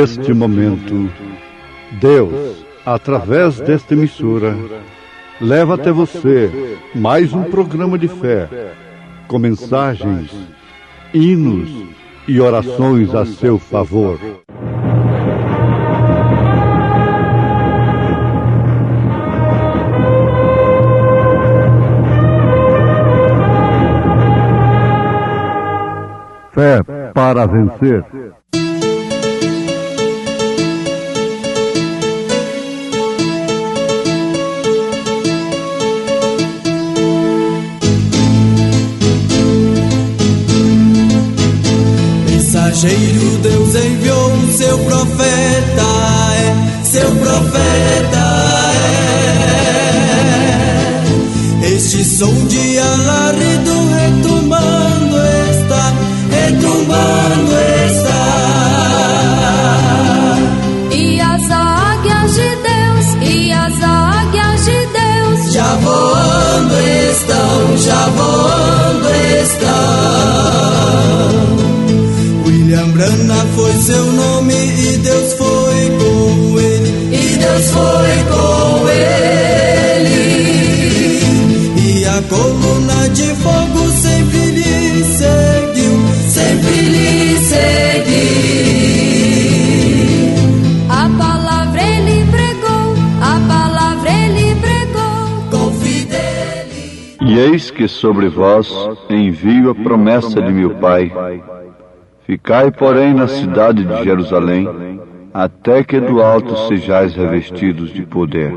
Neste momento, Deus, através desta emissora, leva até você mais um programa de fé, com mensagens, hinos e orações a seu favor. Fé para vencer. Mensageiro, Deus enviou o seu profeta, seu profeta Este som de alarido retumbando está, E as águias de Deus, já voando estão. William Branham foi seu nome e Deus foi com ele, E a coluna de fogo sempre lhe seguiu. A palavra ele pregou com fidelidade. E eis que sobre vós envio a promessa de meu Pai. Ficai, porém, na cidade de Jerusalém, até que do alto sejais revestidos de poder.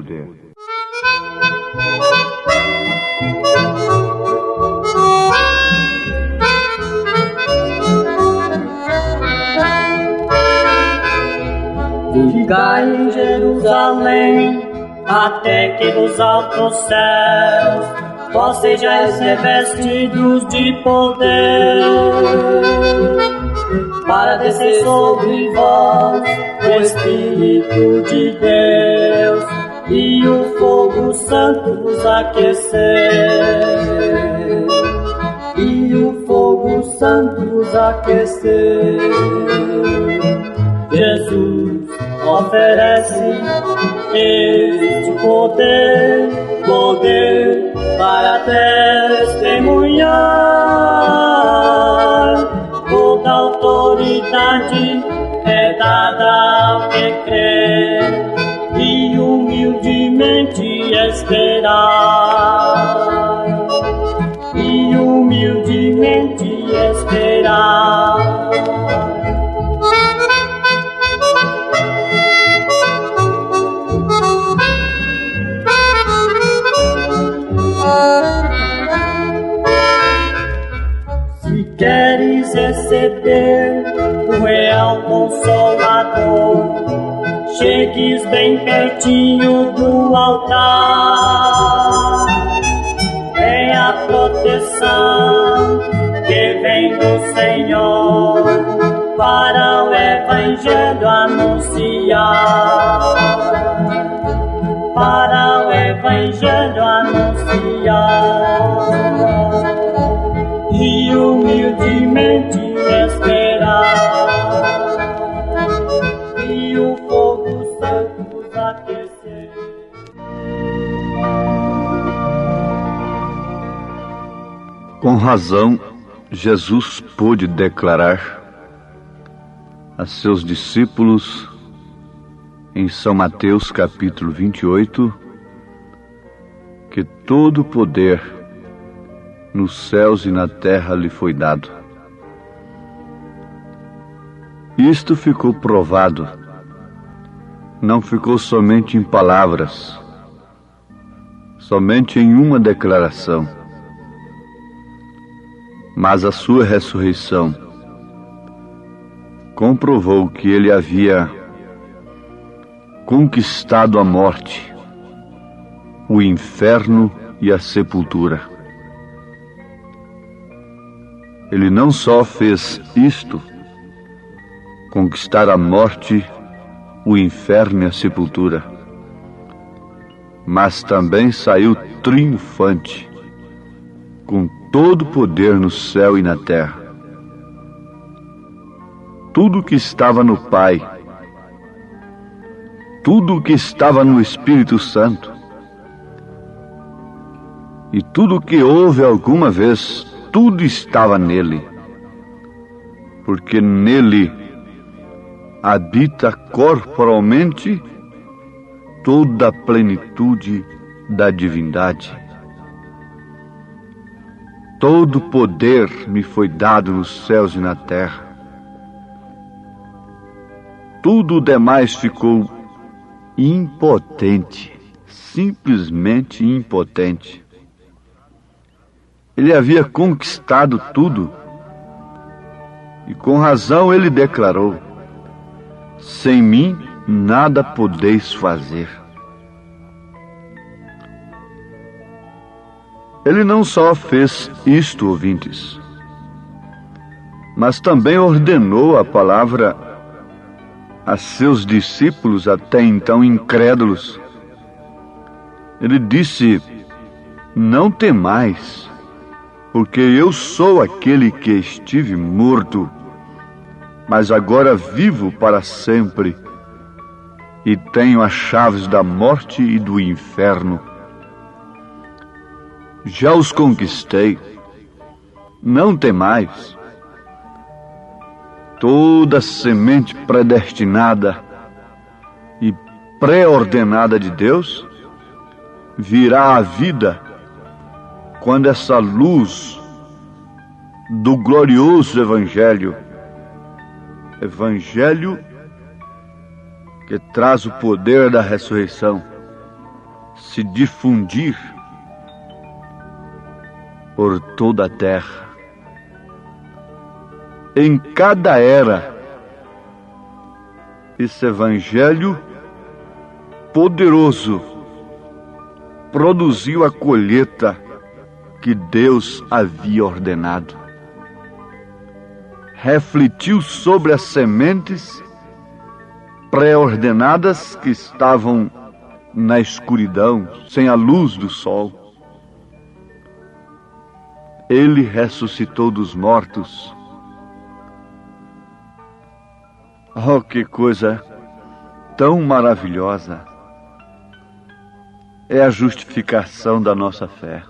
Ficai em Jerusalém, até que dos altos céus vós sejais revestidos de poder, para descer sobre vós o Espírito de Deus e o fogo santo vos aquecer. Jesus oferece este poder para testemunhar. Toda autoridade é dada ao que crê e humildemente esperar. Se queres receber o real Consolador, chegues bem pertinho do altar. É a proteção que vem do Senhor para o Evangelho anunciar. E humildemente esperar, e o fogo santo vos aquecer. Com razão, Jesus pôde declarar a seus discípulos em São Mateus capítulo 28 que todo o poder nos céus e na terra lhe foi dado. Isto ficou provado, não ficou somente em palavras, somente em uma declaração, mas a sua ressurreição comprovou que ele havia conquistado a morte, o inferno e a sepultura. Ele não só fez isto, conquistar a morte, o inferno e a sepultura, mas também saiu triunfante, com todo o poder no céu e na terra. Tudo que estava no Pai tudo que estava no Espírito Santo. E tudo que houve alguma vez, tudo estava nele. Porque nele habita corporalmente toda a plenitude da divindade. Todo poder me foi dado nos céus e na terra. Tudo o demais ficou impotente, simplesmente impotente. Ele havia conquistado tudo, e com razão ele declarou: sem mim nada podeis fazer. Ele não só fez isto, ouvintes, mas também ordenou a palavra a seus discípulos, até então incrédulos. Ele disse: não temais, porque eu sou aquele que estive morto, mas agora vivo para sempre, e tenho as chaves da morte e do inferno. Já os conquistei, não temais. Toda semente predestinada e pré-ordenada de Deus virá à vida quando essa luz do glorioso Evangelho que traz o poder da ressurreição, se difundir por toda a terra. Em cada era, esse Evangelho poderoso produziu a colheita que Deus havia ordenado. Refletiu sobre as sementes pré-ordenadas que estavam na escuridão, sem a luz do sol. Ele ressuscitou dos mortos. Oh, que coisa tão maravilhosa é a justificação da nossa fé.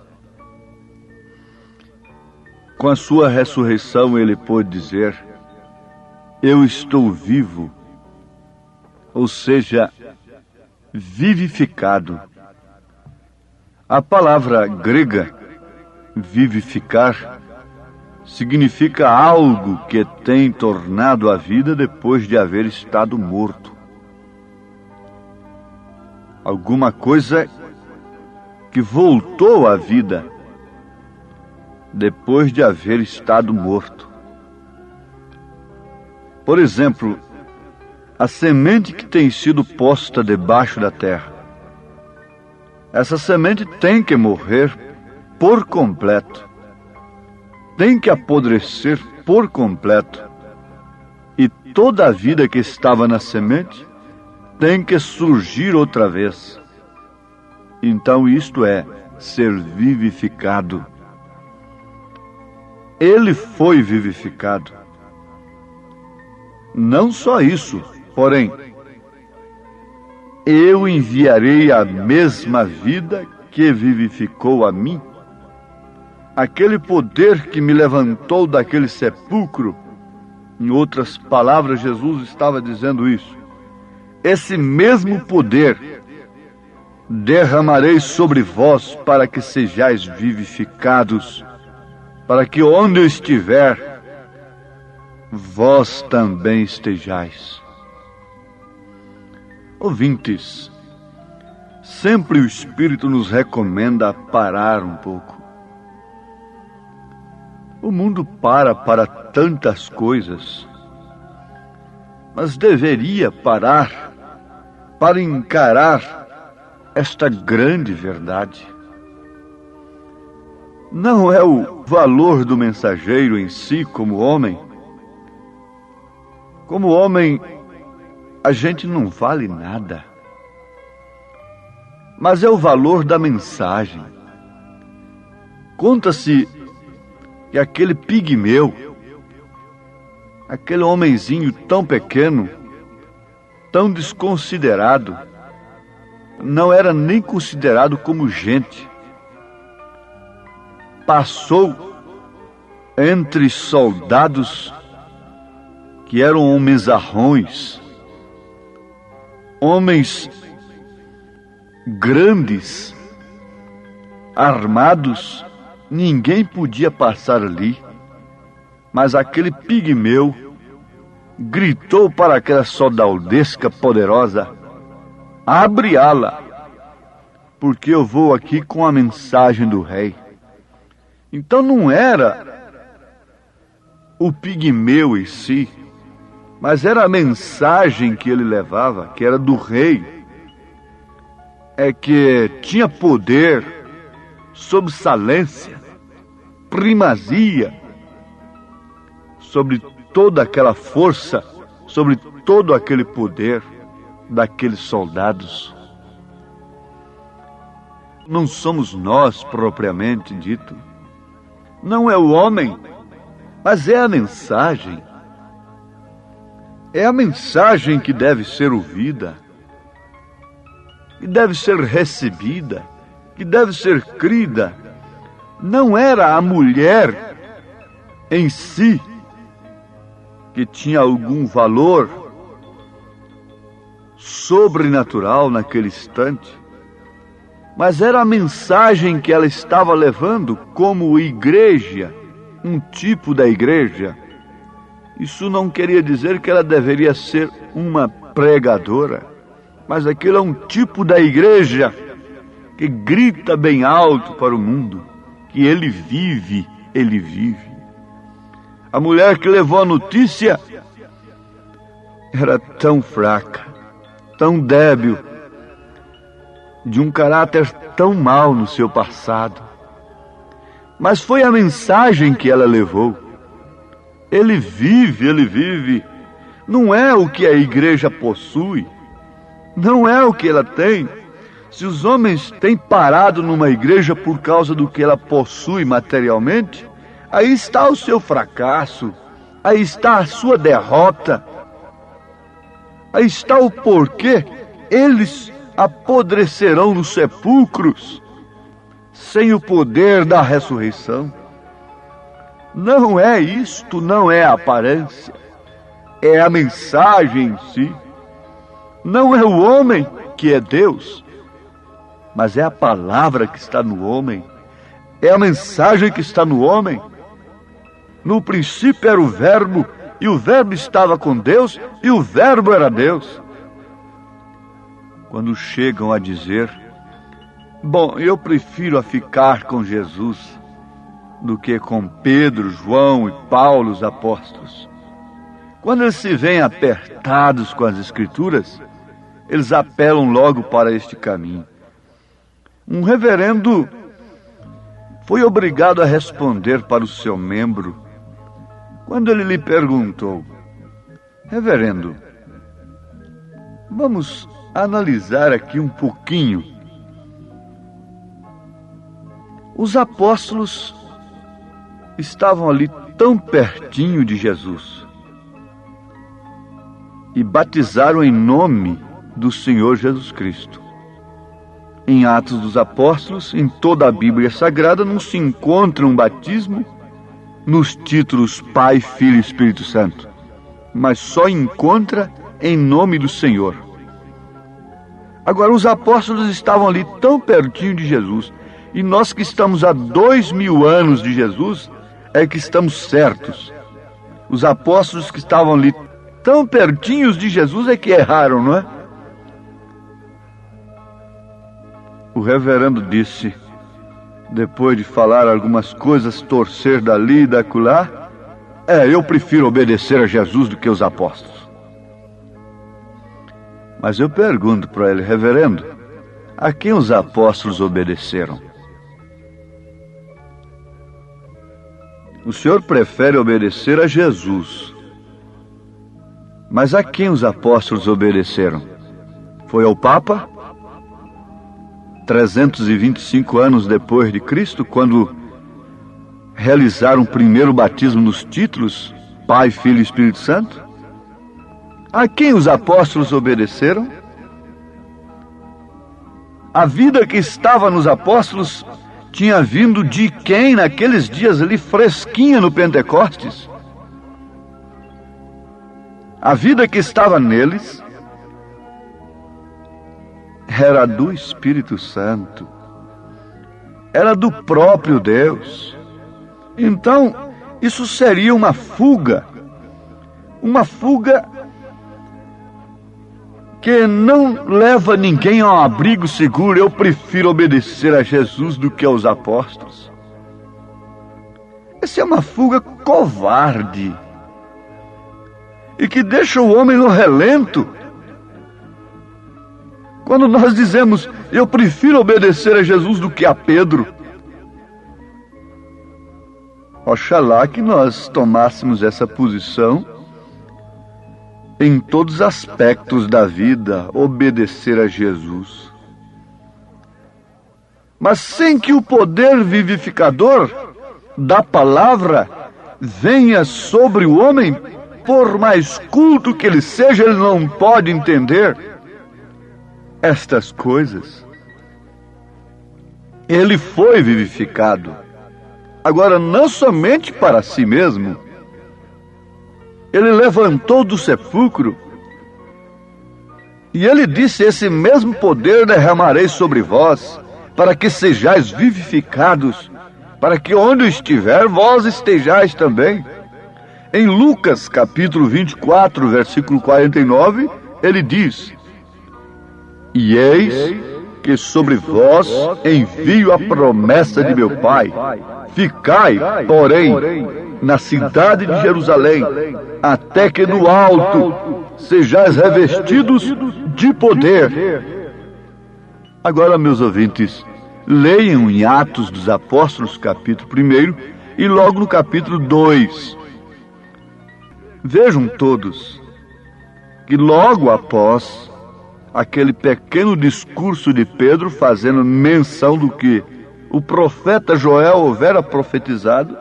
Com a sua ressurreição, ele pôde dizer: eu estou vivo, ou seja, vivificado. A palavra grega vivificar significa algo que tem tornado a vida depois de haver estado morto. Alguma coisa que voltou à vida depois de haver estado morto. Por exemplo, a semente que tem sido posta debaixo da terra. Essa semente tem que morrer por completo. Tem que apodrecer por completo. E toda a vida que estava na semente tem que surgir outra vez. Então isto é ser vivificado. Ele foi vivificado. Não só isso, porém, eu enviarei a mesma vida que vivificou a mim. Aquele poder que me levantou daquele sepulcro. Em outras palavras, Jesus estava dizendo isso. Esse mesmo poder derramarei sobre vós para que sejais vivificados, para que onde eu estiver, vós também estejais. Ouvintes, sempre o Espírito nos recomenda parar um pouco. O mundo para tantas coisas, mas deveria parar para encarar esta grande verdade. Não é o valor do mensageiro em si como homem. Como homem, a gente não vale nada. Mas é o valor da mensagem. Conta-se que aquele pigmeu, aquele homenzinho tão pequeno, tão desconsiderado, não era nem considerado como gente. Passou entre soldados que eram homenzarrões, homens grandes, armados, ninguém podia passar ali. Mas aquele pigmeu gritou para aquela soldadesca poderosa: abre ala, porque eu vou aqui com a mensagem do rei. Então não era o pigmeu em si, mas era a mensagem que ele levava, que era do rei, que tinha poder, sobressalência, primazia sobre toda aquela força, sobre todo aquele poder daqueles soldados. Não somos nós propriamente dito, não é o homem, mas é a mensagem. É a mensagem que deve ser ouvida, que deve ser recebida, que deve ser crida. Não era a mulher em si que tinha algum valor sobrenatural naquele instante, mas era a mensagem que ela estava levando como igreja, um tipo da igreja. Isso não queria dizer que ela deveria ser uma pregadora, mas aquilo é um tipo da igreja que grita bem alto para o mundo que ele vive, ele vive. A mulher que levou a notícia era tão fraca, tão débil, de um caráter tão mau no seu passado. Mas foi a mensagem que ela levou. Ele vive, ele vive. Não é o que a igreja possui, não é o que ela tem. Se os homens têm parado numa igreja por causa do que ela possui materialmente, aí está o seu fracasso, aí está a sua derrota, aí está o porquê eles apodrecerão nos sepulcros sem o poder da ressurreição. Não é isto, não é a aparência, é a mensagem em si. Não é o homem que é Deus, mas é a palavra que está no homem, é a mensagem que está no homem. No princípio era o Verbo, e o Verbo estava com Deus, e o Verbo era Deus. Quando chegam a dizer: bom, eu prefiro a ficar com Jesus do que com Pedro, João e Paulo, os apóstolos. Quando eles se veem apertados com as Escrituras, eles apelam logo para este caminho. Um reverendo foi obrigado a responder para o seu membro, quando ele lhe perguntou: reverendo, vamos analisar aqui um pouquinho. Os apóstolos estavam ali tão pertinho de Jesus e batizaram em nome do Senhor Jesus Cristo. Em Atos dos Apóstolos, em toda a Bíblia Sagrada, não se encontra um batismo nos títulos Pai, Filho e Espírito Santo, mas só encontra em nome do Senhor. Agora, os apóstolos estavam ali tão pertinho de Jesus, e nós que estamos há 2000 anos de Jesus, é que estamos certos. Os apóstolos que estavam ali tão pertinhos de Jesus é que erraram, não é? O reverendo disse, depois de falar algumas coisas, torcer dali e dacolá: eu prefiro obedecer a Jesus do que os apóstolos. Mas eu pergunto para ele: reverendo, a quem os apóstolos obedeceram? O senhor prefere obedecer a Jesus, mas a quem os apóstolos obedeceram? Foi ao Papa? 325 anos depois de Cristo, quando realizaram o primeiro batismo nos títulos Pai, Filho e Espírito Santo? A quem os apóstolos obedeceram? A vida que estava nos apóstolos tinha vindo de quem naqueles dias ali fresquinha no Pentecostes? A vida que estava neles era do Espírito Santo, era do próprio Deus. Então, isso seria uma fuga que não leva ninguém a um abrigo seguro. Eu prefiro obedecer a Jesus do que aos apóstolos. Essa é uma fuga covarde e que deixa o homem no relento. Quando nós dizemos, eu prefiro obedecer a Jesus do que a Pedro, oxalá que nós tomássemos essa posição em todos os aspectos da vida, obedecer a Jesus. Mas sem que o poder vivificador da palavra venha sobre o homem, por mais culto que ele seja, ele não pode entender estas coisas. Ele foi vivificado. Agora, não somente para si mesmo. Ele levantou do sepulcro e ele disse, esse mesmo poder derramarei sobre vós, para que sejais vivificados, para que onde eu estiver, vós estejais também. Em Lucas, capítulo 24, versículo 49, ele diz, e eis que sobre vós envio a promessa de meu Pai. Ficai, porém, na cidade de Jerusalém, até que no alto sejais revestidos de poder. Agora, meus ouvintes, leiam em Atos dos Apóstolos, capítulo 1, e logo no capítulo 2. Vejam todos que logo após aquele pequeno discurso de Pedro, fazendo menção do que o profeta Joel houvera profetizado,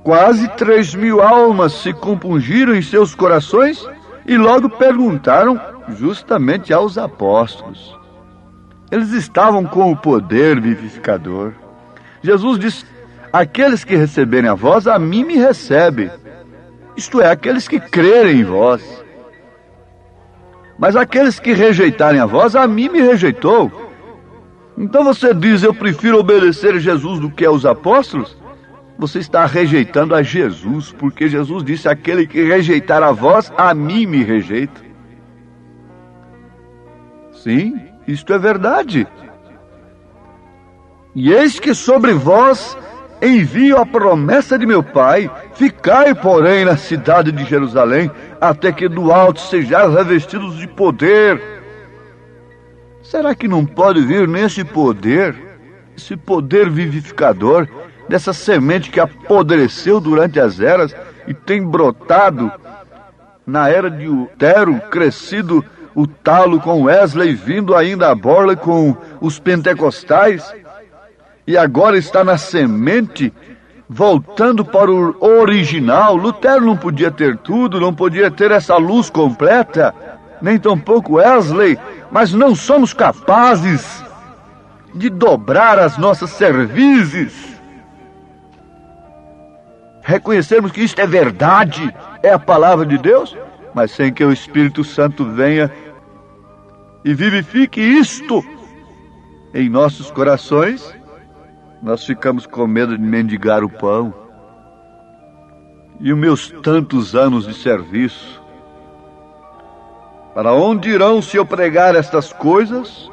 quase 3.000 almas se compungiram em seus corações e logo perguntaram justamente aos apóstolos. Eles estavam com o poder vivificador. Jesus disse, aqueles que receberem a vós, a mim me recebem. Isto é, aqueles que crerem em vós. Mas aqueles que rejeitarem a vós, a mim me rejeitou. Então você diz, eu prefiro obedecer a Jesus do que aos apóstolos? Você está rejeitando a Jesus, porque Jesus disse, aquele que rejeitar a vós, a mim me rejeita. Sim, isto é verdade. E eis que sobre vós envio a promessa de meu Pai, ficai, porém, na cidade de Jerusalém, até que do alto sejais revestidos de poder. Será que não pode vir nesse poder, esse poder vivificador, dessa semente que apodreceu durante as eras e tem brotado na era de Lutero, crescido o talo com Wesley, vindo ainda a borla com os pentecostais, e agora está na semente, voltando para o original. Lutero não podia ter tudo, não podia ter essa luz completa, nem tampouco Wesley, mas não somos capazes de dobrar as nossas cervizes, reconhecermos que isto é verdade, é a palavra de Deus, mas sem que o Espírito Santo venha e vivifique isto em nossos corações, nós ficamos com medo de mendigar o pão. E os meus tantos anos de serviço, para onde irão se eu pregar estas coisas?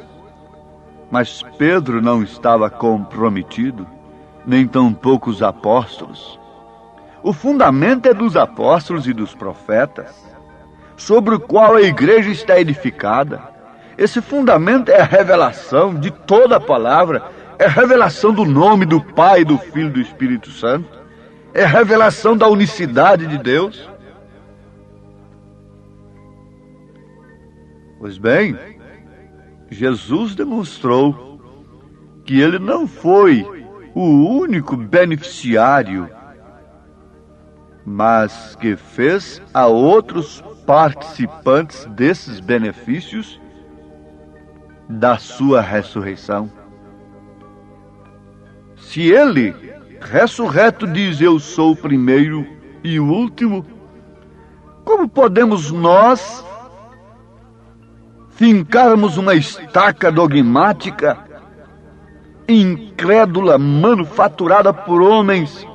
Mas Pedro não estava comprometido, nem tampouco os apóstolos. O fundamento é dos apóstolos e dos profetas, sobre o qual a igreja está edificada. Esse fundamento é a revelação de toda a palavra, é a revelação do nome do Pai, do Filho e do Espírito Santo, é a revelação da unicidade de Deus. Pois bem, Jesus demonstrou que ele não foi o único beneficiário mas que fez a outros participantes desses benefícios da sua ressurreição. Se ele, ressurreto, diz: eu sou o primeiro e o último, como podemos nós fincarmos uma estaca dogmática, incrédula, manufaturada por homens,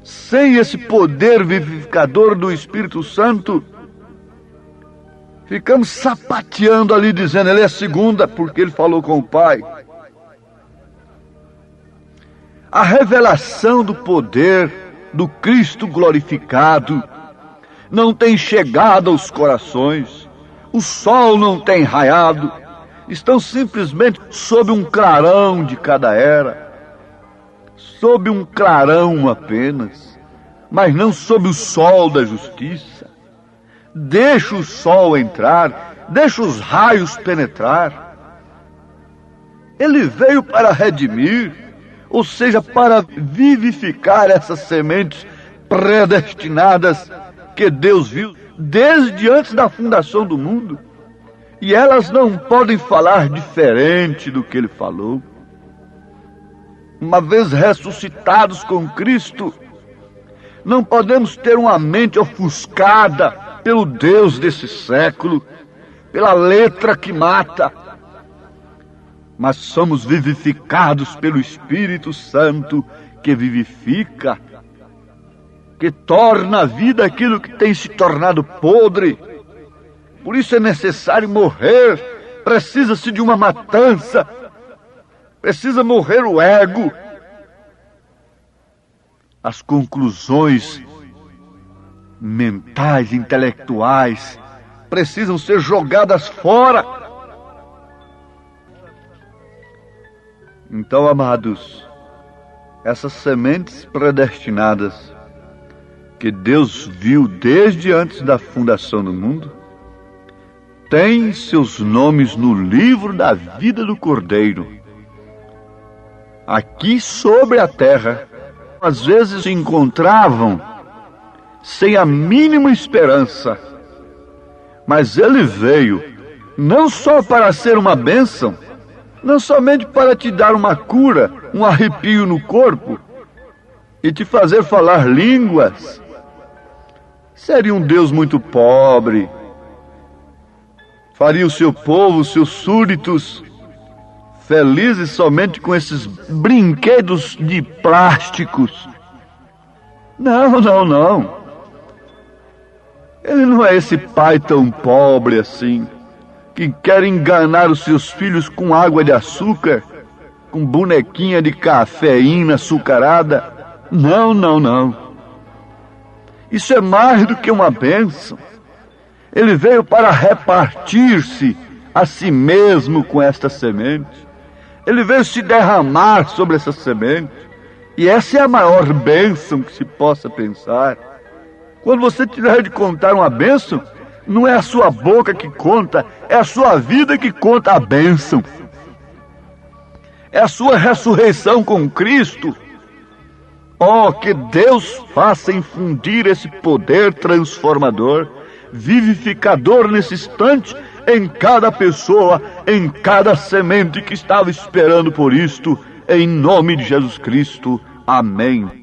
sem esse poder vivificador do Espírito Santo? Ficamos sapateando ali, dizendo: ele é segunda, porque ele falou com o Pai. A revelação do poder do Cristo glorificado não tem chegado aos corações, o sol não tem raiado, estão simplesmente sob um clarão de cada era, sob um clarão apenas, mas não sob o sol da justiça. Deixa o sol entrar, deixa os raios penetrar. Ele veio para redimir, ou seja, para vivificar essas sementes predestinadas que Deus viu desde antes da fundação do mundo. E elas não podem falar diferente do que ele falou. Uma vez ressuscitados com Cristo, não podemos ter uma mente ofuscada pelo Deus desse século, pela letra que mata, mas somos vivificados pelo Espírito Santo que vivifica, que torna a vida aquilo que tem se tornado podre. Por isso é necessário morrer, precisa-se de uma matança, precisa morrer o ego. As conclusões mentais, intelectuais, precisam ser jogadas fora. Então, amados, essas sementes predestinadas que Deus viu desde antes da fundação do mundo, têm seus nomes no livro da vida do Cordeiro. Aqui sobre a terra, às vezes se encontravam sem a mínima esperança, mas ele veio não só para ser uma bênção, não somente para te dar uma cura, um arrepio no corpo e te fazer falar línguas. Seria um Deus muito pobre, faria o seu povo, os seus súditos, felizes somente com esses brinquedos de plásticos. Não, não, não. Ele não é esse pai tão pobre assim, que quer enganar os seus filhos com água de açúcar, com bonequinha de cafeína açucarada. Não, não, não. Isso é mais do que uma bênção. Ele veio para repartir-se a si mesmo com esta semente. Ele veio se derramar sobre essa semente. E essa é a maior bênção que se possa pensar. Quando você tiver de contar uma bênção, não é a sua boca que conta, é a sua vida que conta a bênção. É a sua ressurreição com Cristo. Oh, que Deus faça infundir esse poder transformador, vivificador nesse instante, em cada pessoa, em cada semente que estava esperando por isto, em nome de Jesus Cristo. Amém.